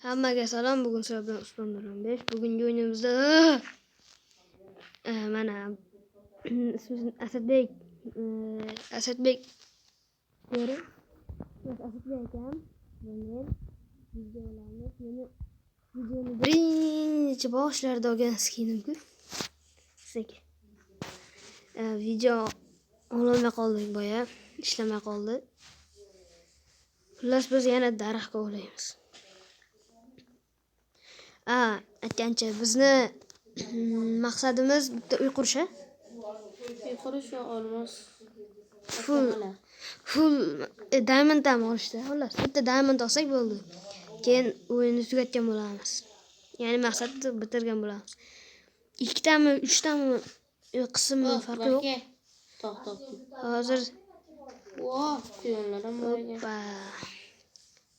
Hammaga salom. Bugun sizlar bilan Usmon Nurxonbek. Bugungi o'yinimizda mana ismim Asadbek. Asadbek diyorum. Biz Asadbek akam. Bunlar videolarimiz. Meni videoni birinchi boshlarda olganskinim-ku. Sizga. Video olmay qoldik boya. Ishlamay qoldi. Xullas biz yana daraxtga olaymiz. Aytgancha bizni maqsadimiz bitta uy qurish. Uy qurish va olmos Full diamond ham olishda. Xullas bitta diamond olsak bo'ldi. Keyin o'yinni tugatgan bo'lamiz. Ya'ni maqsadni bitirgan bo'lamiz. Ikkitami, uchtami qismi farqi yo'q. To'xtab. Hozir quyonlar ham bor ekan.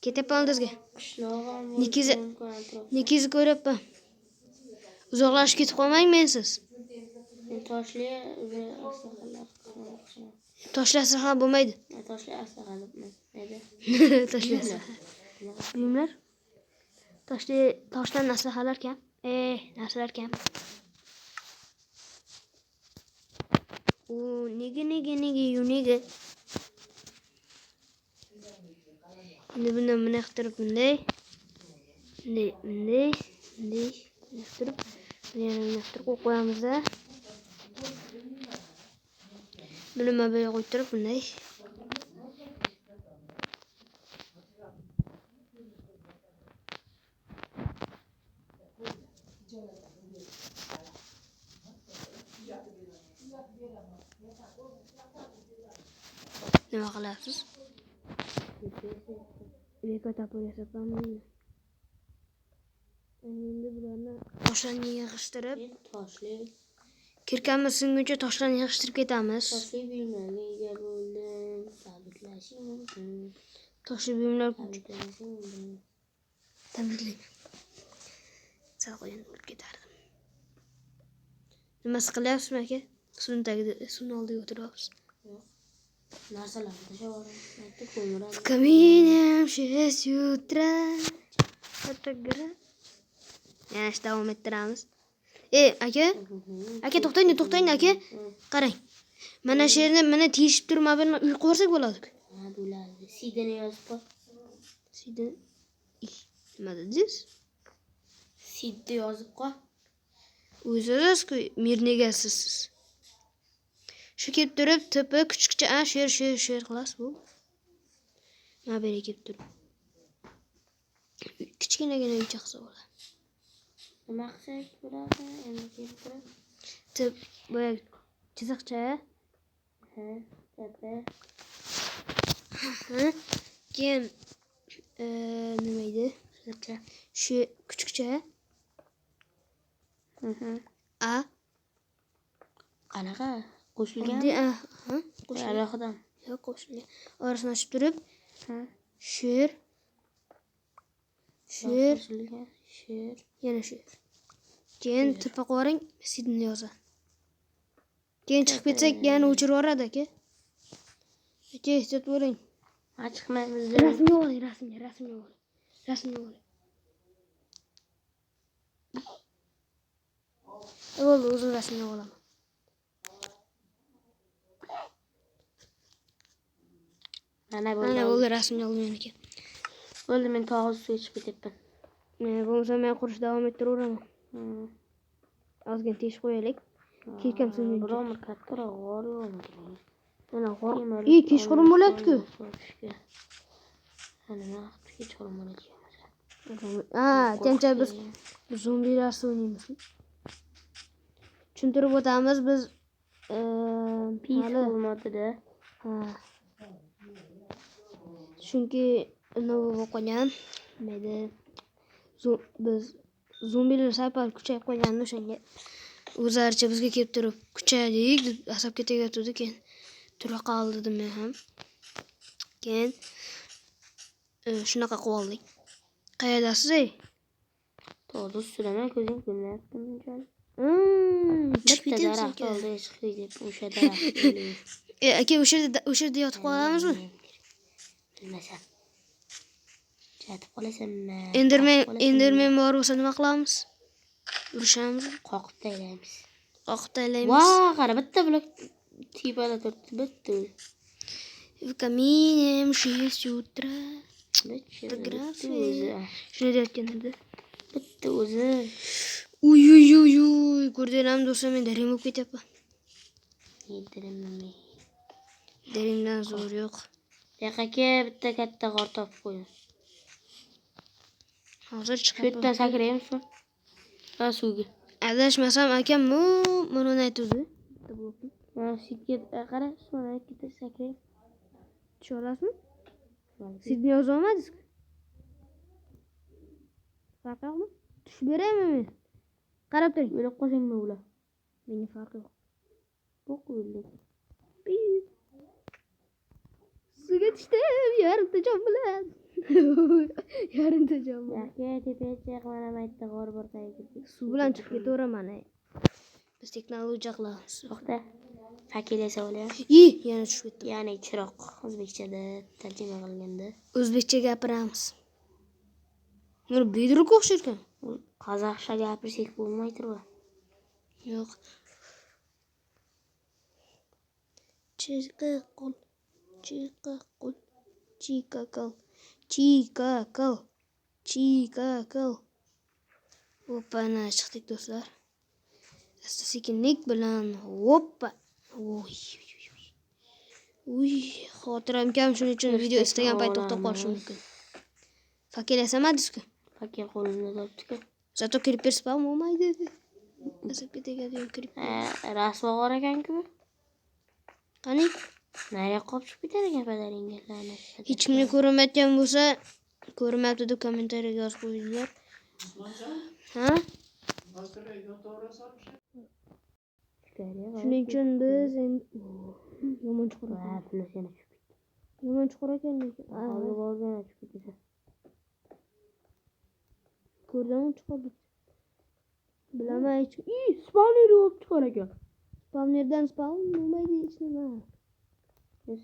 Ketyapman o'zga. Qishlog'im Nikizni ko'ryapman. Uzoqlashib ketib qolmang mensiz. Toshli aslahalar. Toshli aslaha bo'lmaydi. Toshli aslahalar maydi. Toshli aslaha. Buyumlar. Toshdan aslahalar kam. Narsalar kam. Nega. Endi bundan mana qilib bunday qilib qo'yib qo'yamiz-da. Buni mobilga qo'yib turib bunday. Nima qilasiz? Beko tapib yasabman. Endi bularni toshlarni yig'ishtirib, kirkamiz singuncha toshlarni yig'ishtirib ketamiz. Toshli buyumlarga ega bo'ldim. Tabriklashing mumkin. Toshli buyumlar tabriklayman. Sal qo'ying olib ketardim. Nima qilyapsizmi aka? Suvning tagida, suvning oldida o'tiryapsiz. Narsalarni tashlavordim. Caminham 6 утра. Fotogra. Yana davom ettiramiz. Aka to'xtang aka. Qarang. Mana shu yerni mana teshib turib mobilni uy qursak bo'ladi-ku. Bo'ladi. Sidani yozib qo'y. Sidan nima dedingiz? Sidni yozib qo'y. O'zingiz-ku mirni egasiz. Shu kelib turib, to'pi kichikcha shu yer qilasiz bu. Mana bu yerga kelib turib. Kichkinagina uycha qilsa bo'ladi. Nima qilsak bo'ladi? Endi kelib turib. To'p boya chiziqcha. To'pi. Keyin nima edi? Shu kichikcha. Qanaqa? Qo'shilgan? Qo'shilgan. Alohida. Yo'q, qo'shilgan. Orasini ochib turib, sher. Yana sher. Keyin tepa qo'ring, sidni yozadi. Keyin chiqib ketsak, yana o'chirib yuboradi aka. Aka, ehtiyot bo'ling. Chiqmaymiz. Rasmga oling. Bo'ldi, o'zim rasmga olaman. Mana bo'ldi, rasmga olgan ekan. Bo'ldi, men tog'i suv ichib ketyapman. Bo'lmasa men qurish davom ettiraveraman. Ozgina teshib qo'yaylik. Kirkam singuncha. Biroq kattaroq g'or yo'qmi? Mana g'or. Kechqurun bo'lyapti-ku. Nima kechqurun bo'ladi? Tencha biz zombilar o'ynaymiz. Tushuntirib o'tamiz biz peaceful modida. Chunki nima bo'lib qolgan? Mayda biz zombilar safar kuchayib qolganini o'shanga o'zlaricha bizga kelib turib kuchaydik deb asabga tegayotdi, keyin tura qoldim men ham. Keyin shunaqa qilib oldik. Qayerdasiz ey? To'g'ri suraman, ko'zing ko'ryapti bunchalik. Bitta daraxt oldi chiqdi deb o'sha daraxt. Aka o'sha yerda yotib qolamizmi? Bilmasam. Yatib qolasanmi? Enderman bor bo'lsa nima qilamiz? Urushamiz, Qoqib taylaymiz. qoqib taylaymiz. Voh, qara bitta blok tepada turibdi, bitta o'zi. В камине 6 утра. Bitta o'zi. Shuni deyotgan edi. Bitta o'zi. Uy. Ko'rdinglarmi do'stlar, men darim bo'lib ketyapman. Yedirmayman. Darimdan zo'r yo'q. Yoqqa bitta katta g'or topib qo'ying. Hozir Shu chiqib. yerdan sakraymiz. Ha, suvga. Adashmasam akam buni aytdi. Ha, sitga qara, sonra ikkita sakray. Tusha olasizmi? Sidni yoza olmadingiz-ku. Farqi yo'qmi? Tushib beraymi men? Qarab turing. O'ylab qolsangmi ular? Menga farqi yo'q. Yo'q o'ylab. Suvga tushdim, yarimta jon bilan. Yarimta jon bilan. Yo'q, tepaga mana maytda g'or bor qayerga. Suv bilan chiqib ketaveraman. Biz texnologiya qilamiz. To'xta. Fakil esa o'lyapti. Yana tushib ketdim. Ya'ni chiroq o'zbekchada tarjima qilganda. O'zbekcha gapiramiz. Mana bedruk o'xsharkan. Qozoqcha gapirsak bo'lmaydi-ku. Yo'q. Chiqaqol. Chikakal. Hoppana chiqdik do'stlar. Asta-sekinlik bilan hoppa. Uy, xotiram kam, shuning uchun video istagan payt to'xtab qolishi mumkin. Fakir yasamadingiz-ku? Fakir qo'lini topdi-ku. Zato creeper spam bo'lmaydi. Asabga tegadigan creeper. Rasvo g'or ekan-ku. Qani? Nariga qopib ketar ekan padaringga. Hech kimga ko'rinmayotgan bo'lsa, ko'rinmayapti deb kommentariyaga yozib qo'yinglar. Ha? Shuning uchun biz endi yomon chuqur ekan. Plus yana tushib ketdi. Yomon chuqur ekan lekin. Hozir borgan tushib ketdi. Ko'rdingmi chuqur? Bilaman hech. Spawner bo'lib chiqar ekan. Spawnerdan spawn bo'lmaydi hech nima.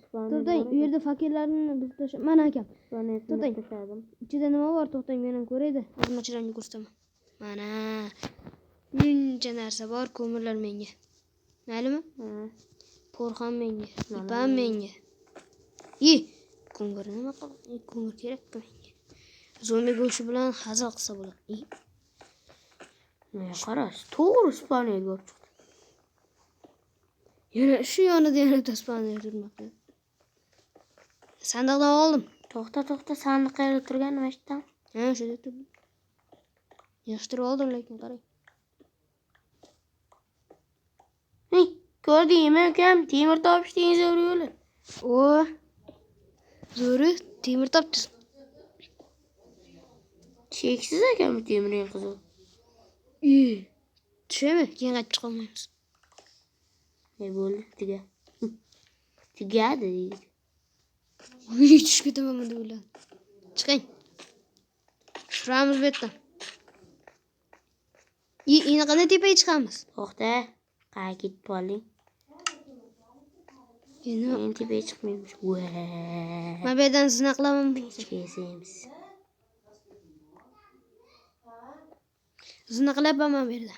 Spawner. To'xtang, u yerda fakirlarni biz tashlab. Mana akam. To'xtang. Ichida nima bor? To'xtang, men ham ko'raydi. Xizmatchilarga ko'rsataman. Mana. Buncha narsa bor, ko'mirlar menga. Maylimi? Porxon menga, ipam menga. Ko'mir nima qilib? Ko'mir kerak-ku menga. Zombi go'shti bilan hazil qilsa bo'ladi. Mana qarash, to'g'ri spawner bo'lib chiqdi. Yana shu yonida yana spawner turmoqda. Sandiqdan oldim. To'xta, sandiq qayerda turgan mana shu yerda? Ha, shu yerda turdi. Yig'ishtirib oldim, lekin qarang. Ko'rdingmi ukam? Temir topishding zo'r yo'li. Zo'ri temir topdi. Cheksiz ekan bu temirning qizi. Tushami? Keyin qaytib chiqolmaymiz. Bo'ldi, tugadi deydi. Tushib ketaman deb o'yladim. Chiqing. Tushiramiz bu yerdan. Endi qanday tepaga chiqamiz? To'xta, qayerga ketib qolding? Endi tepaga chiqmaymiz. Men bu yerdan zina qilaman. Chiqaysiz. Zina qilaman men bu yerda.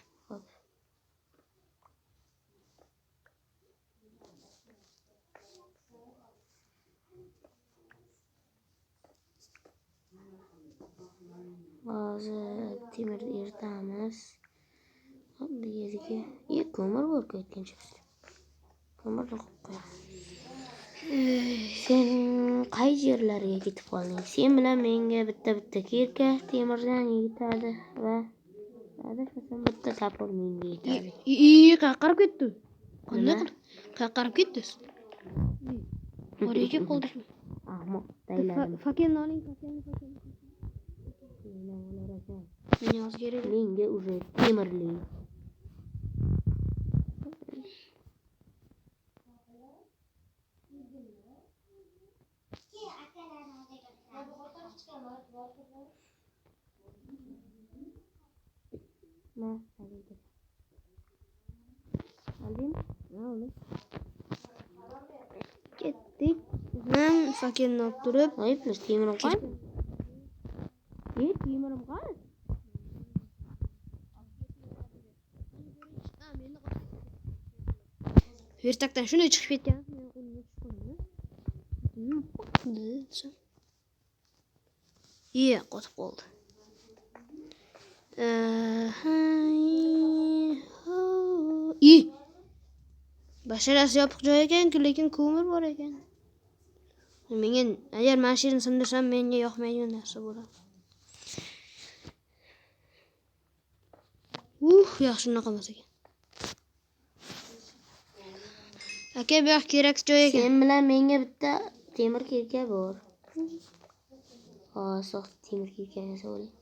Hozir temir eritamiz. Bu yerga ko'mir bor ketgan chiqdi. Ko'mirni qo'yib qo'yamiz. Sen qay yerlarga ketib qolding? Sen bilan menga bitta kirka temirdan yetadi va adashmasam bitta topor menga yetadi. Qaqarib ketdi. Qanday qilib? Qaqarib ketdi. Oraya kelib qoldikmi? Ahmoq daylarim. Fakirni oling, fakirni. Men hozir kerak. Menga уже temirli. Ketdik. Men fakirni olib turib, Voy, plus temir qo'y. Vertakdan shunday chiqib ketgan. Ye, qotib qoldi. Basharasi yopiq joy ekan-ku, lekin ko'mir bor ekan. Menga agar mashinani sindirsam menga yoqmaydigan narsa bo'ladi. Yaxshi shunaqa emas ekan. Aka, bu yoq kerak joy ekan. Sen bilan menga bitta temir kirka bor. Hozir temir kirka yasab oling.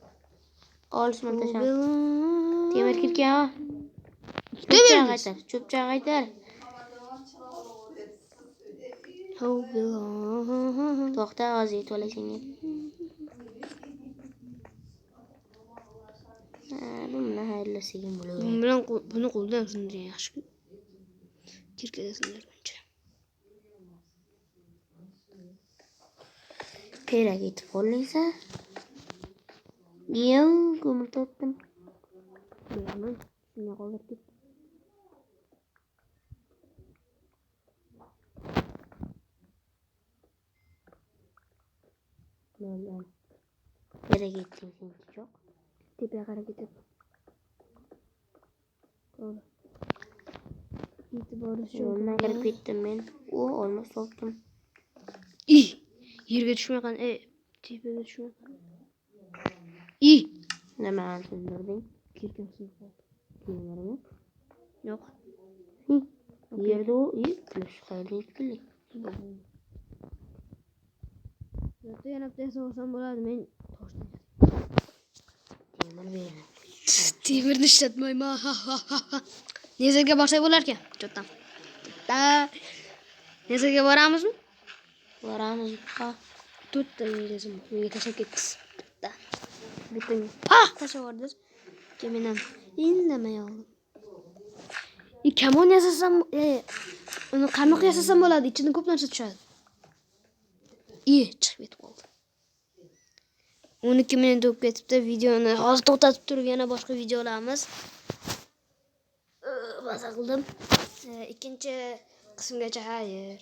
Olishman tasham. Temir kirka. Cho'pchaq qaytar. To'xta, hozir yetib olay senga. Bu bilan xayrlashgan bo'laver. Bu bilan buni qo'ldan sindirgan yaxshi. Kirkada sindirguncha. Kerak yetib qoldingsa. Yo'q, ko'mir topdim. Bilaman, shunga qoldirib ketdim. Bilaman. Kerak yetding senki yo'q. Tepaga qarab ketib. To'g'ri. E'tiborli Yo'ldan kirib ketdim men. Olmos topdim. Yerga tushmagan, tepaga tushmagan. Nimani sindirding? Kirkam sinib qoldi. Temirmi? Yo'q. Yerda u, plus qayerda Zaten yana bitta yasam bo'ladi, men toshdan. temir beraman. Temirni ishlatmayman. Nezarga borsak bo'lar ekan. Cho'tdan. Nezarga boramizmi? Boramiz. Ha. To'rtta nezim. Menga tashlab ketdingiz. Bitta. Tashlab yubordingiz. Men ham indamay oldim. Kamon yasasam, uni qanoq yasasam bo'ladi, ichidan ko'p narsa tushadi. Chiqib ketib qoldi. 12 minut o'tib ketibdi. Videoni hozir to'xtatib turib yana boshqa video olamiz. Maza qildim. Ikkinchi qismgacha xayr.